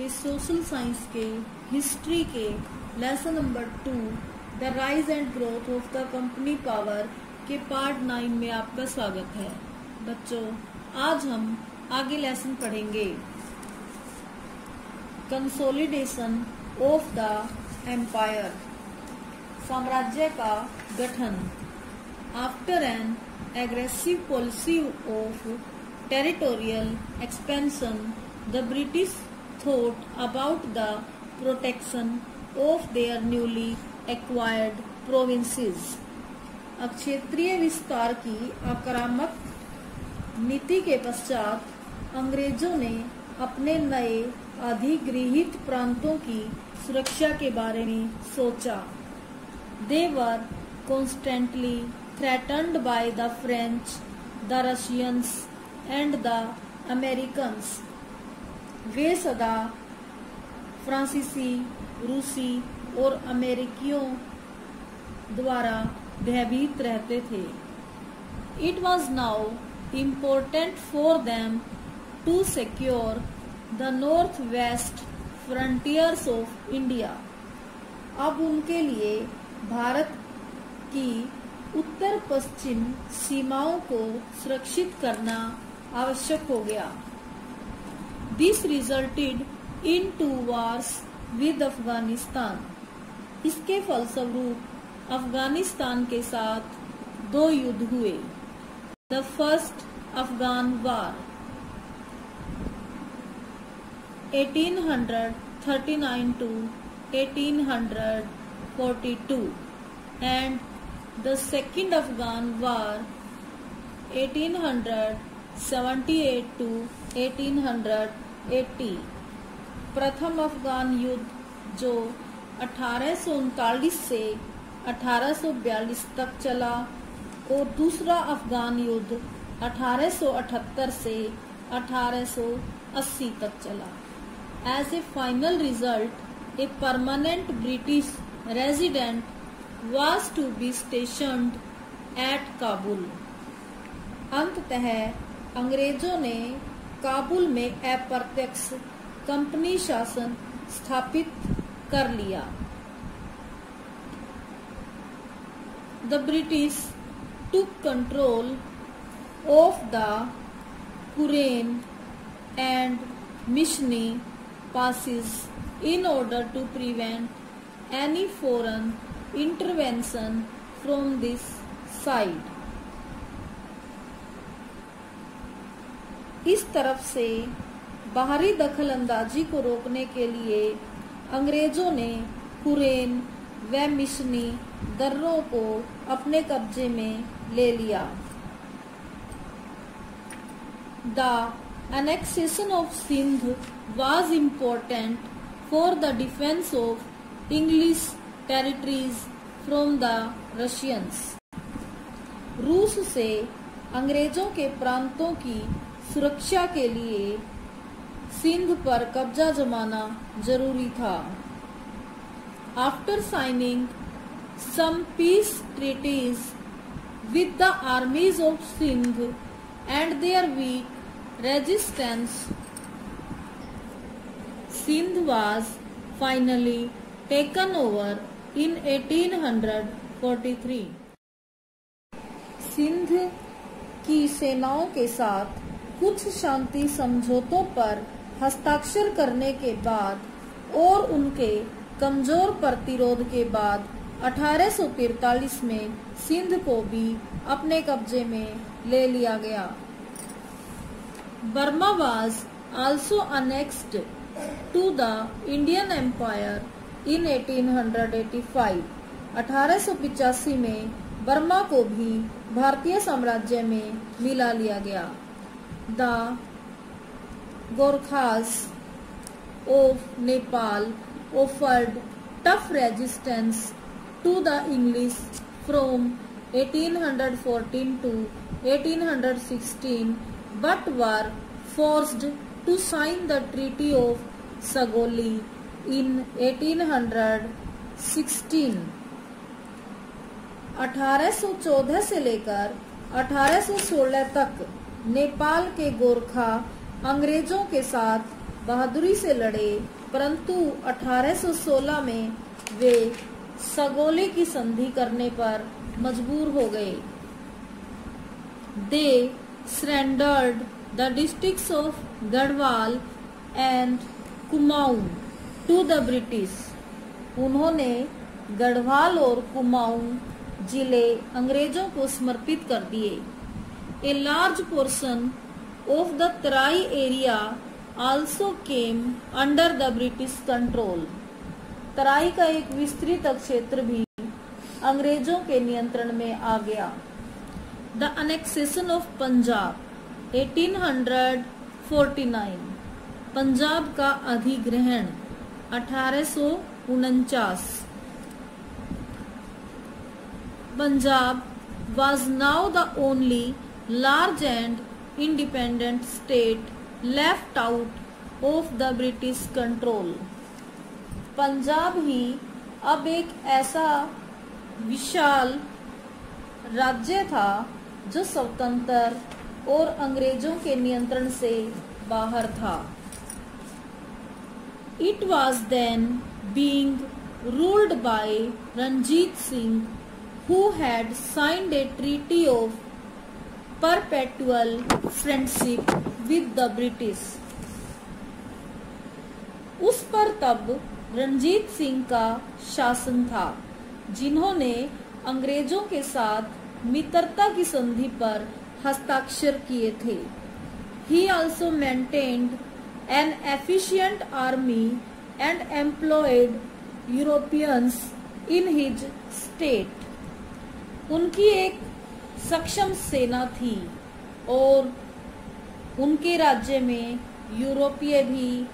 के social science के history के lesson number 2 the rise and growth of the company power के part 9 में आपका स्वागत है। बच्चों, आज हम आगे लेसन पढ़ेंगे कंसोलिडेशन ऑफ द एम्पायर, साम्राज्य का गठन। After N aggressive policy of territorial expansion the British thought about the protection of their newly acquired provinces. अब क्षेत्रीय विस्तार की आक्रामक नीति के पश्चात अंग्रेजों ने अपने नए अधिगृहीत प्रांतों की सुरक्षा के बारे में सोचा। They were constantly threatened by the French, the Russians and the Americans. वे सदा फ्रांसीसी, रूसी और अमेरिकियों द्वारा भयभीत रहते थे। It was now important for them to secure the northwest frontiers of India. अब उनके लिए भारत की उत्तर पश्चिम सीमाओं को सुरक्षित करना आवश्यक हो गया। This resulted in 2 wars with Afghanistan. इसके फलस्वरूप अफगानिस्तान के साथ 2 युद्ध हुए। The first Afghan War 1839 to 1842 and the second Afghan War 1878 to 1880। प्रथम अफगान युद्ध जो 1839 से 1842 तक चला और दूसरा अफगान युद्ध 1878 से 1880 तक चला। As a final result, a permanent British resident was to be stationed at Kabul. अंततः अंग्रेजों ने काबुल में अप्रत्यक्ष कंपनी शासन स्थापित कर लिया। The British took control of the Kurain and Mishni passes in order to prevent any foreign intervention from this side. इस तरफ से बाहरी दखल अंदाजी को रोकने के लिए अंग्रेजों ने कुरेन व मिशनी दर्रों को अपने कब्जे में ले लिया। The annexation of Sindh was important for the defense of English territories from the Russians. रूस से अंग्रेजों के प्रांतों की सुरक्षा के लिए सिंध पर कब्जा जमाना जरूरी था। After signing some peace treaties with the armies of Sindh and their weak resistance, Sindh was finally taken over in 1843. Sindh की सेनाओं के साथ कुछ शांति समझौतों पर हस्ताक्षर करने के बाद और उनके कमजोर प्रतिरोध के बाद 1843 में सिंध को भी अपने कब्जे में ले लिया गया। Burma was also annexed to the Indian Empire in 1885. 1885 में बर्मा को भी भारतीय साम्राज्य में मिला लिया गया। The Gorkhas of Nepal offered tough resistance to the English from 1814 to 1816, but were forced to sign the Treaty of Sagoli in 1816. 1814 से लेकर 1816 तक नेपाल के गोरखा अंग्रेजों के साथ बहादुरी से लड़े, परंतु 1816 में वे सगोले की संधि करने पर मजबूर हो गए। They surrendered the districts of Garhwal and Kumaon to the British. उन्होंने गढ़वाल और कुमाऊं जिले अंग्रेजों को समर्पित कर दिए। A large portion of the Terai area also came under the British control. Terai का एक विस्तृत क्षेत्र भी अंग्रेजों के नियंत्रण में आ गया। The annexation of Punjab 1849। Punjab का अधिग्रहण 1849। Punjab was now the only large and independent state left out of the British control। Punjab ही अब एक ऐसा विशाल राज्य था जो स्वतंत्र और अंग्रेजों के नियंत्रण से बाहर था। It was then being ruled by Ranjit Singh, who had signed a treaty of perpetual friendship with the British। उस पर तब रणजीत सिंह का शासन था, जिन्होंने अंग्रेजों के साथ मित्रता की संधि पर हस्ताक्षर किए थे। He also maintained an efficient army and employed Europeans in his state। उनकी एक सक्षम सेना थी और उनके राज्य में यूरोपीय भी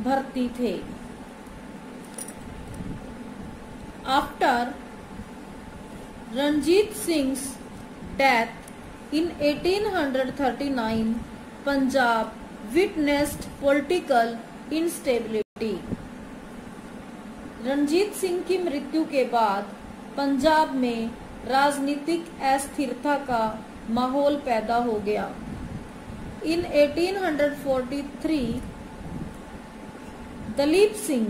भर्ती थे। After Ranjit Singh's death in 1839, Punjab witnessed political instability। Ranjit Singh की मृत्यु के बाद पंजाब में राजनीतिक अस्थिरता का माहौल पैदा हो गया। In 1843, Dalip Singh,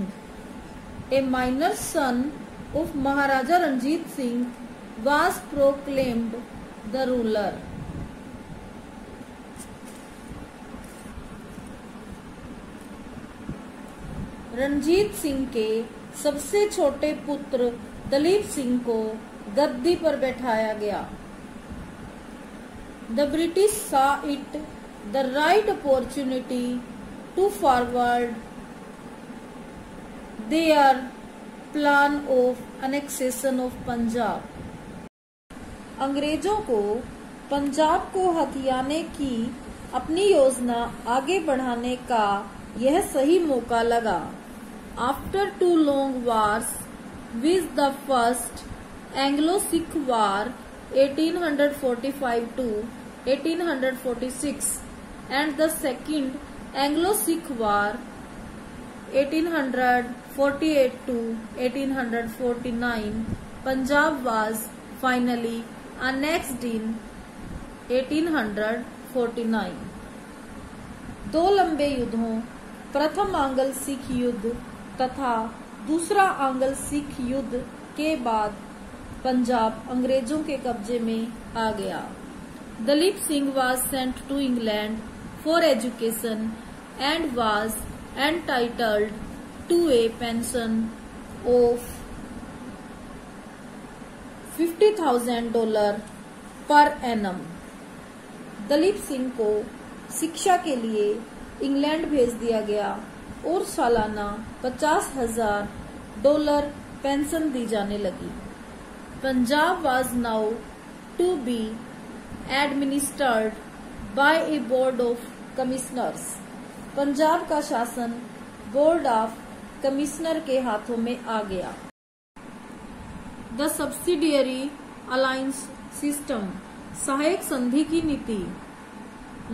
a minor son of Maharaja Ranjit Singh, was proclaimed the ruler। Ranjit Singh के सबसे छोटे पुत्र दलीप सिंह को गद्दी पर बैठाया गया। The British saw it the right opportunity to forward their plan of annexation of Punjab। अंग्रेजों को पंजाब को हथियाने की अपनी योजना आगे बढ़ाने का यह सही मौका लगा। After two long wars, with the first Anglo-Sikh War 1845 to 1846 and the second Anglo-Sikh War 1848 to 1849, Punjab was finally annexed in 1849। दो लंबे युद्धों, प्रथम आंग्ल सिख युद्ध तथा दूसरा आंग्ल सिख युद्ध के बाद पंजाब अंग्रेजों के कब्जे में आ गया। Dalip Singh was sent to England for education and was entitled to a pension of $50,000 per annum। Dalip Singh को शिक्षा के लिए इंग्लैंड भेज दिया गया और सालाना $50,000 पेंशन दी जाने लगी। Punjab was now to be administered by a board of commissioners। Punjab का शासन बोर्ड ऑफ कमिश्नर के हाथों में आ गया। द सब्सिडियरी अलायंस सिस्टम, सहायक संधि की नीति।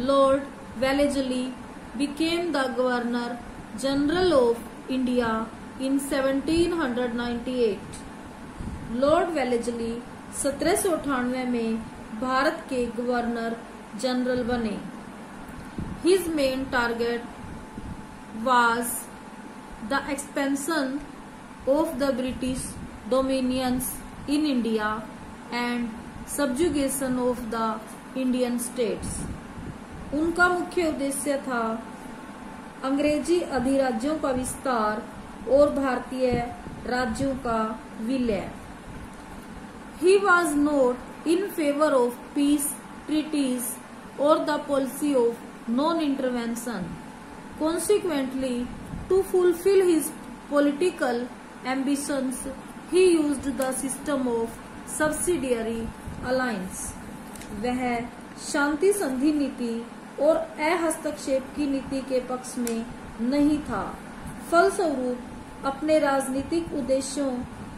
Lord Wellesley became the Governor General of India in 1798। Lord Wellesley 1798 में भारत के गवर्नर जनरल बने। His main target was the expansion of the British dominions in India and subjugation of the Indian states. उनका मुख्य उद्देश्य था अंग्रेजी अधिराज्यों का विस्तार और भारतीय राज्यों का विलय. He was not in favor of peace treaties or the policy of non-intervention. Consequently, to fulfill his political ambitions, he used the system of subsidiary alliance. वह शांति संधि नीति और अहस्तक्षेप की नीति के पक्ष में नहीं था. फलस्वरूप अपने राजनीतिक उद्देश्यों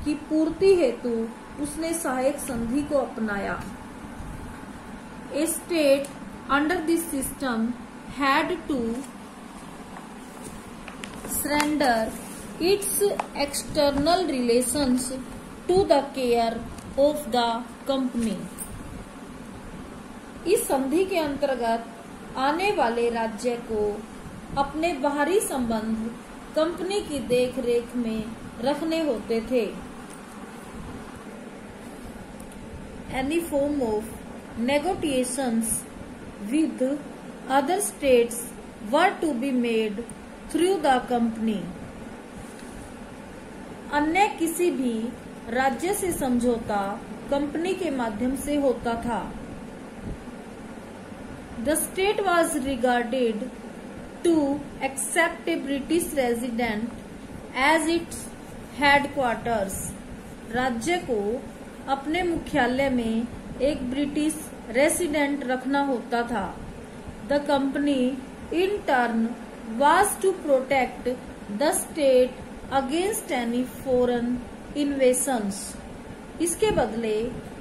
की पूर्ति हेतु उसने सहायक संधि को अपनाया. A state under this system had to surrender its external relations to the care of the company. इस संधि के अंतर्गत आने वाले राज्य को अपने बाहरी संबंध कंपनी की देखरेख में रखने होते थे. Any form of negotiations with other states were to be made through the company. अन्य किसी भी राज्य से समझौता कंपनी के माध्यम से होता था. The state was regarded to accept a British resident as its headquarters. राज्य को अपने मुख्यालय में एक ब्रिटिश रेसिडेंट रखना होता था. The company in turn was to protect the state against any foreign invasions. इसके बदले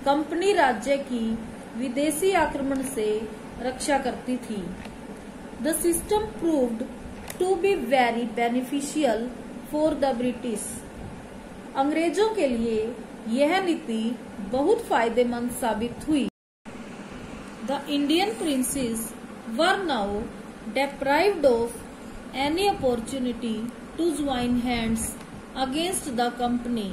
कंपनी राज्य की विदेशी आक्रमण से रक्षा करती थी. The system proved to be very beneficial for the British. अंग्रेजों के लिए यह नीति बहुत फायदेमंद साबित हुई. The Indian princes were now deprived of any opportunity to join hands against the company.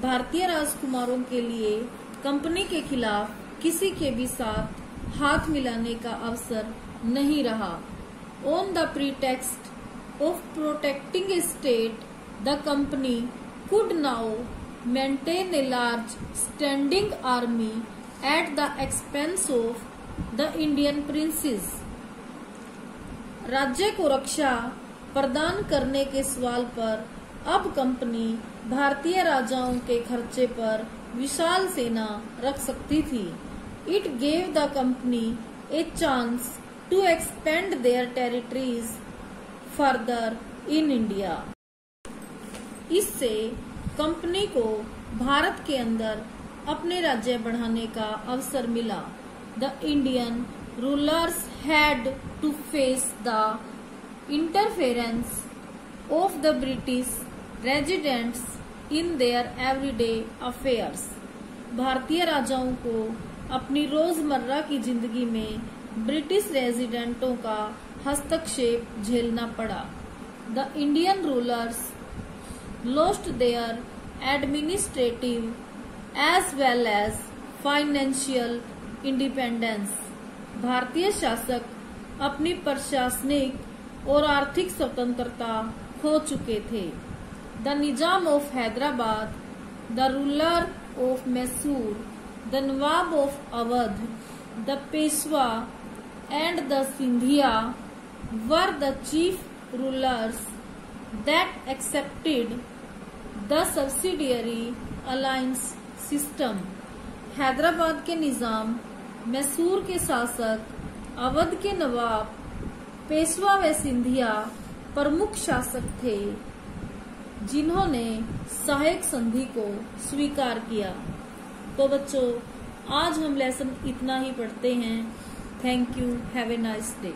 भारतीय राजकुमारों के लिए कंपनी के खिलाफ किसी के भी साथ हाथ मिलाने का अवसर नहीं रहा. On the pretext of protecting a state, the company could now maintain a large standing army at the expense of the Indian princes. राज्य को रक्षा प्रदान करने के सवाल पर अब कंपनी भारतीय राजाओं के खर्चे पर विशाल सेना रख सकती थी. It gave the company a chance to expand their territories further in India. इससे कंपनी को भारत के अंदर अपने राज्य बढ़ाने का अवसर मिला. The Indian rulers had to face the interference of the British residents in their everyday affairs. भारतीय राजाओं को अपनी रोजमर्रा की जिंदगी में ब्रिटिश रेजिडेंटों का हस्तक्षेप झेलना पड़ा. The Indian rulers lost their administrative as well as financial independence. भारतीय शासक अपनी प्रशासनिक और आर्थिक स्वतंत्रता खो चुके थे. The Nizam of Hyderabad, the ruler of Mysore, the Nawab of Awadh, the Peshwa and the Sindhia were the chief rulers that accepted the subsidiary alliance system. Hyderabad के निजाम, मैसूर के शासक, अवध के नवाब, पेशवा व सिंधिया प्रमुख शासक थे जिन्होंने सहायक संधि को स्वीकार किया. तो बच्चों, आज हम लेसन इतना ही पढ़ते हैं. Thank you. Have a nice day.